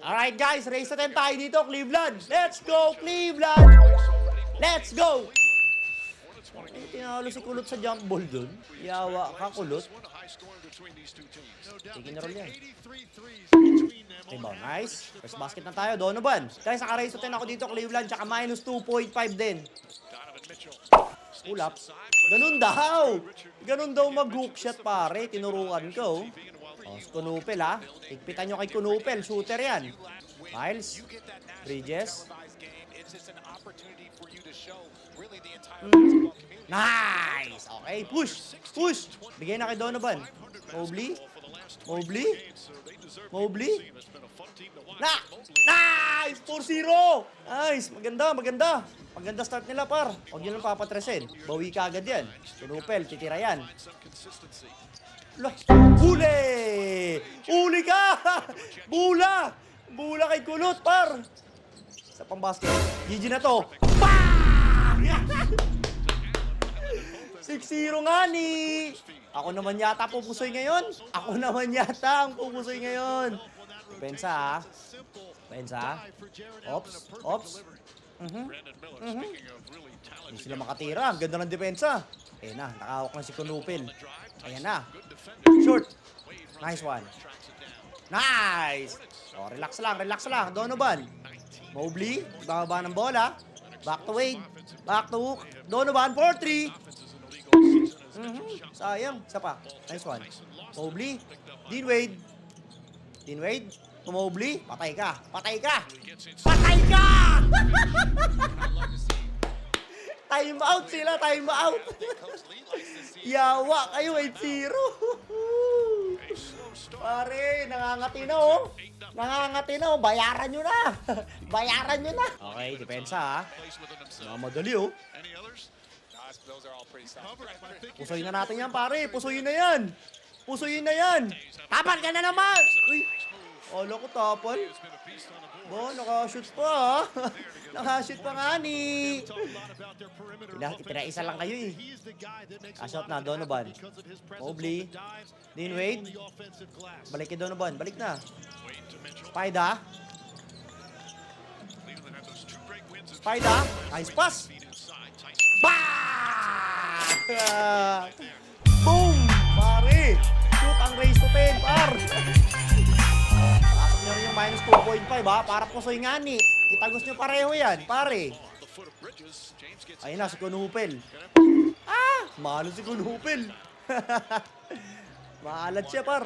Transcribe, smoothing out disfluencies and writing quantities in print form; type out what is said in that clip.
Alright guys, race na tayo dito, Cleveland. Let's go, Cleveland! Let's go! Eh, tinalo si Kulot sa jump ball dun. Yawa ka, Kulot. Sige na roll yan. Rebound, nice. First basket na tayo, Donovan. Guys, naka-race na ako dito, Cleveland. Tsaka minus 2.5 din. Pull up. Ganun daw. Ganun daw mag-hook shot, pare. Tinuruan ko. Oh, si Kunupel, ha. Higpitan nyo kay Kunupel. Shooter yan. Miles. Bridges. Nice! Okay, push! Push! Bigay na kay Donovan. Mobley. Mobley. Mobley. Nice! 4-0! Nice! Maganda, maganda. Maganda start nila, par. Huwag nyo lang papatresin. Bawi ka agad yan. Kunupel, titira yan. Huli! Huli ka! Bula! Bula kay Kulot, par. Sa pambasket. GG na to. Bang! 6-0 nga ni. Ako naman yata pupusoy ngayon. Ako naman yata ang pupusoy ngayon. Pensa, ha? Pensa. Ops. Ops. Hindi sila makatira. Ang ganda ng depensa. Eh na, nakahawak na si Kunupil. Ayan na. Short. Nice one. Nice. Oh, relax lang, relax lang. Donovan. Mobley. Bababa ng bola. Back to Wade. Back to Hook. Donovan, 4-3. Sayang. Isa pa. Nice one. Mobley. Dean Wade. Dean Wade. To Mobley. Patay ka. Patay ka. Patay ka! Time out sila. Time out. Yawa kayo. 8-0. Pare, nangangati na, oh. Nangangati na, oh. Bayaran nyo na. Bayaran nyo na. Okay, depensa, ha. Madali, oh. Pusoyin na natin yan, pare. Pusoyin na yan. Pusoyin na yan. Tapal ka na naman. Uy. Olo ko tapal. Oh, nakashoot pa, ha. Nakashoot pa nga ni. Pinaisa lang kayo, eh. Ashot na, Donovan. Mobley. Dean Wade. Balik kay Donovan. Balik na. Spida. Spida. Nice pass. Bang! Boom! Pare! Shoot ang race to 10, par! Pasok nyo rin yung minus 2.5, ha? Para pusoy nga ni. Itagos nyo pareho yan, pare. Ayun na, si Kunupel. Ah! Mahalo si Kunupel. Maalat siya, par.